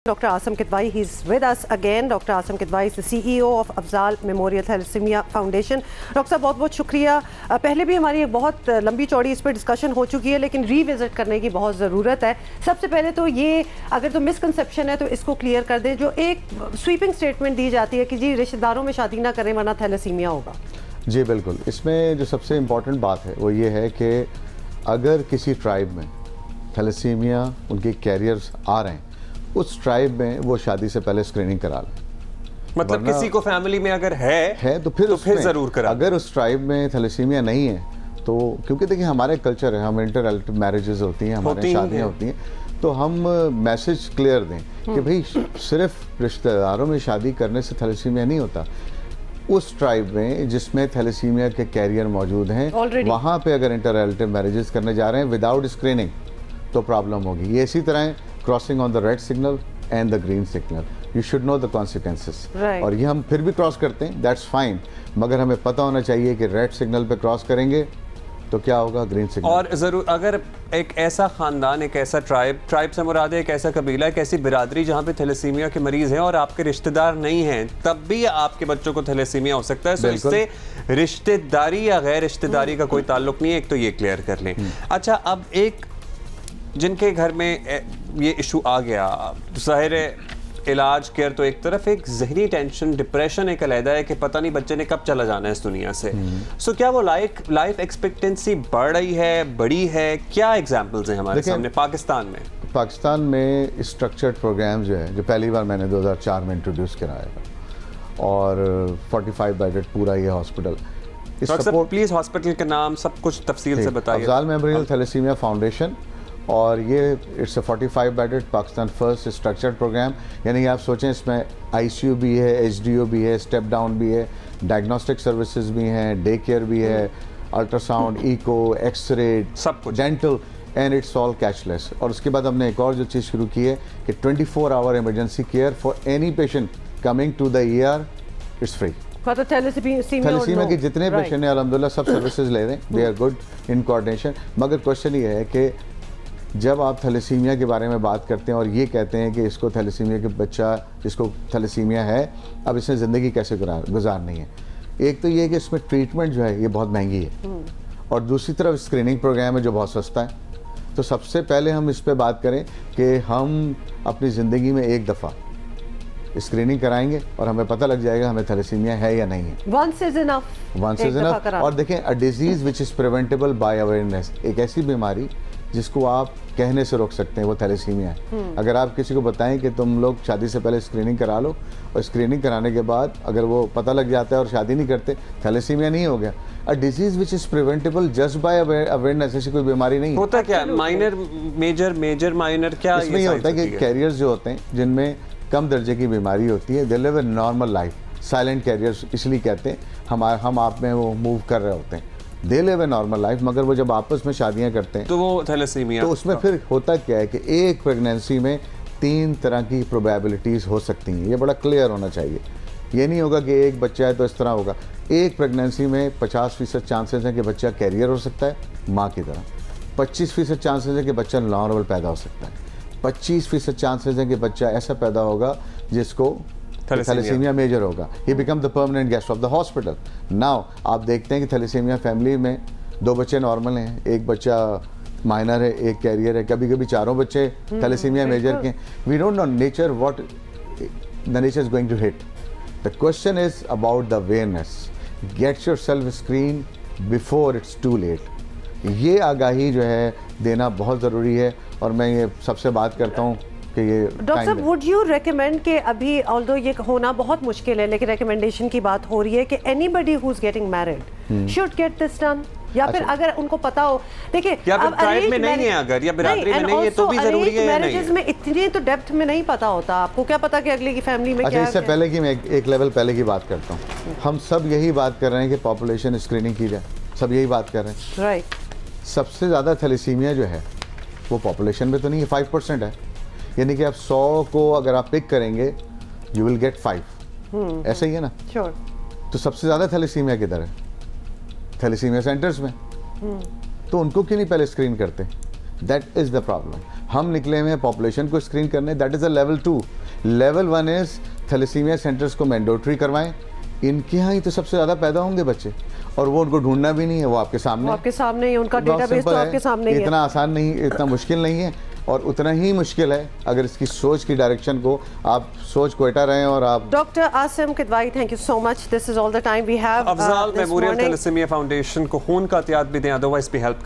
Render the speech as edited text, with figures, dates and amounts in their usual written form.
Dr. Asim Kidwai, he's with us again. Dr. Asim Kidwai is the CEO of Afzal Memorial Thalassemia Foundation. Doctor साहब बहुत बहुत शुक्रिया. पहले भी हमारी एक बहुत लंबी चौड़ी इस पर डिस्कशन हो चुकी है, लेकिन रीविजिट करने की बहुत ज़रूरत है. सबसे पहले तो ये अगर तो मिसकंसेप्शन है तो इसको क्लियर कर दें. जो एक स्वीपिंग स्टेटमेंट दी जाती है कि जी रिश्तेदारों में शादी ना करें वरना थैलेसीमिया होगा. जी बिल्कुल. इसमें जो सबसे इम्पॉर्टेंट बात है वो ये है कि अगर किसी ट्राइब में थैलेसीमिया उनके कैरियर्स आ रहे हैं, उस ट्राइब में वो शादी से पहले स्क्रीनिंग करा लें. मतलब किसी को फैमिली में अगर है तो फिर ज़रूर करा. अगर उस ट्राइब में थैलेसीमिया नहीं है तो, क्योंकि देखिए हमारे कल्चर है, हम इंटर रिलेटिव मैरिजेस होती हैं, हमारे शादियाँ होती हैं, तो हम मैसेज क्लियर दें कि भाई सिर्फ रिश्तेदारों में शादी करने से थैलेसीमिया नहीं होता. उस ट्राइब में जिसमें थैलेसीमिया के कैरियर मौजूद हैं, वहाँ पे अगर इंटर रिलेटिव मैरिजेस करने जा रहे हैं विदाउट स्क्रीनिंग तो प्रॉब्लम होगी. ये इसी तरह crossing on the red signal and the green signal. You should know the consequences. और ये हम फिर भी क्रॉस करते हैं, दैट्स फाइन, मगर हमें पता होना चाहिए कि रेड सिग्नल पे क्रॉस करेंगे तो क्या होगा, ग्रीन सिग्नल. और ज़रूर अगर एक ऐसा ख़ानदान, एक ऐसा ट्राइब से मुराद है एक ऐसा कबीला, एक ऐसी बिरादरी जहाँ पे थैलेसीमिया के मरीज़ हैं और आपके रिश्तेदार नहीं हैं, तब भी आपके बच्चों को थैलेसीमिया हो सकता है. सो इससे रिश्तेदारी या गैर रिश्तेदारी का कोई ताल्लुक नहीं है, एक तो ये क्लियर कर लें. अच्छा, अब एक जिनके घर में ये इशू आ गया, ज़ाहिर है इलाज केयर तो एक तरफ, एक जहनी टेंशन डिप्रेशन एक अलहदा है कि पता नहीं बच्चे ने कब चला जाना है इस दुनिया से. सो क्या वो लाइफ एक्सपेक्टेंसी बढ़ रही है, बड़ी है? क्या एग्जांपल्स हैं हमारे सामने पाकिस्तान में? पाकिस्तान में स्ट्रक्चर्ड प्रोग्राम जो है, जो पहली बार मैंने 2004 में इंट्रोड्यूस कराया था, और 45 बेडेड पूरा ये हॉस्पिटल. प्लीज हॉस्पिटल का नाम सब कुछ तफसील से बताइए. अफजाल मेमोरियल थैलेसीमिया फाउंडेशन, और ये it's a 45 bedded Pakistan first structured programme. यानी आप सोचें इसमें ICU भी है, HDO भी है, स्टेप डाउन भी है, डायग्नोस्टिक सर्विसेज भी हैं, डे केयर भी है, अल्ट्रासाउंड, इको, एक्सरे, सब कुछ, dental, and it's all cashless. और उसके बाद हमने एक और जो चीज़ शुरू की है कि 24 hour emergency care for any patient coming to the ER, it's free. Thalassaemia के जितने पेशेंट हैं अल्हम्दुलिल्लाह सब सर्विसेज ले रहे हैं, they are good in coordination. मगर क्वेश्चन ये है कि जब आप थैलेसीमिया के बारे में बात करते हैं और ये कहते हैं कि इसको थैलेसीमिया के बच्चा जिसको थैलेसीमिया है अब इसने ज़िंदगी कैसे गुजारनी है, एक तो ये है कि इसमें ट्रीटमेंट जो है ये बहुत महंगी है, और दूसरी तरफ स्क्रीनिंग प्रोग्राम है जो बहुत सस्ता है. तो सबसे पहले हम इस पे बात करें कि हम अपनी ज़िंदगी में एक दफ़ा स्क्रीनिंग कराएंगे और हमें पता लग जाएगा हमें थैलेसीमिया है या नहीं है. Once is enough. और देखें, a disease which is preventable by awareness, एक ऐसी बीमारी जिसको आप कहने से रोक सकते हैं, वो थैलेसीमिया है. अगर आप किसी को बताएं कि तुम लोग शादी से पहले स्क्रीनिंग करा लो, और स्क्रीनिंग कराने के बाद अगर वो पता लग जाता है और शादी नहीं करते, थैलेसीमिया नहीं हो गया. A disease which is preventable just by awareness, ऐसी कोई बीमारी नहीं होता. क्या माइनर, मेजर, माइनर, क्या इसमें ये होता है कि कैरियर्स जो होते हैं जिनमें कम दर्जे की बीमारी होती है, they live a normal life. Silent carriers इसलिए कहते हैं, हम आप में वो मूव कर रहे होते हैं, they live a normal life. मगर वो जब आपस में शादियां करते हैं तो वो थैलेसीमिया, तो उसमें फिर होता क्या है कि एक प्रेगनेंसी में 3 तरह की प्रोबेबिलिटीज़ हो सकती हैं. ये बड़ा क्लियर होना चाहिए. ये नहीं होगा कि एक बच्चा है तो इस तरह होगा. एक प्रेगनेंसी में 50% चांसेस हैं कि बच्चा कैरियर हो सकता है माँ की तरह, 25% चांसेस है कि बच्चा नॉर्मल पैदा हो सकता है, 25% चांसेस है कि बच्चा ऐसा पैदा होगा जिसको थैलेसीमिया मेजर होगा. He become the permanent guest of the hospital. Now आप देखते हैं कि थैलेसीमिया फैमिली में 2 बच्चे नॉर्मल हैं, एक बच्चा माइनर है, एक कैरियर है, कभी कभी 4 बच्चे थैलेसीमिया मेजर के. We don't know nature what the nature is going to hit. The question is about the awareness. Get yourself screen before it's too late. ये आगाही जो है देना बहुत ज़रूरी है. और मैं ये सबसे बात करता हूँ कि ये डॉक्टर साहब, वुड यू रेकमेंड कि अभी ऑल्दो ये होना बहुत मुश्किल है, लेकिन रिकमेंडेशन की बात हो रही है कि anybody who is getting married should get this done, या फिर अगर उनको पता हो, देखिए अब ट्राइब में नहीं है अगर, या बिरादरी में नहीं है तो भी जरूरी है. मैरिजेस में इतनी तो डेप्थ में नहीं पता होता. आपको क्या पता कि अगले की फैमिली में क्या है. इससे पहले कि मैं एक लेवल पहले की बात करता हूँ, हम सब यही बात कर रहे हैं कि पॉपुलेशन स्क्रीनिंग की जाए, सब यही बात कर रहे हैं. राइट. सबसे ज़्यादा थैलेसीमिया जो है वो पॉपुलेशन में तो नहीं है, 5% है. यानी कि आप 100 को अगर आप पिक करेंगे यू विल गेट 5. ऐसा ही है ना. श्योर. तो सबसे ज़्यादा थैलेसीमिया किधर है? थैलेसीमिया सेंटर्स में. तो उनको क्यों नहीं पहले स्क्रीन करते? That is the problem. हम निकले हुए हैं पॉपुलेशन को स्क्रीन करने, that is a level 2. Level 1 is thalassaemia centres को मैंडेटरी करवाएं, इनके यहाँ ही तो सबसे ज़्यादा पैदा होंगे बच्चे, और वो उनको ढूंढना भी नहीं है, वो आपके सामने, आपके सामने ही उनका डेटाबेस तो आपके सामने ही है। इतना आसान नहीं, इतना मुश्किल नहीं है, और उतना ही मुश्किल है अगर इसकी सोच की डायरेक्शन को आप सोच कोयटा रहे और आप। Doctor Asim Kidwai, thank you so much, this is all the time we have. Afzal memorial thalassaemia foundation को खून का अतियात भी दें, अदरवाइज भी हेल्प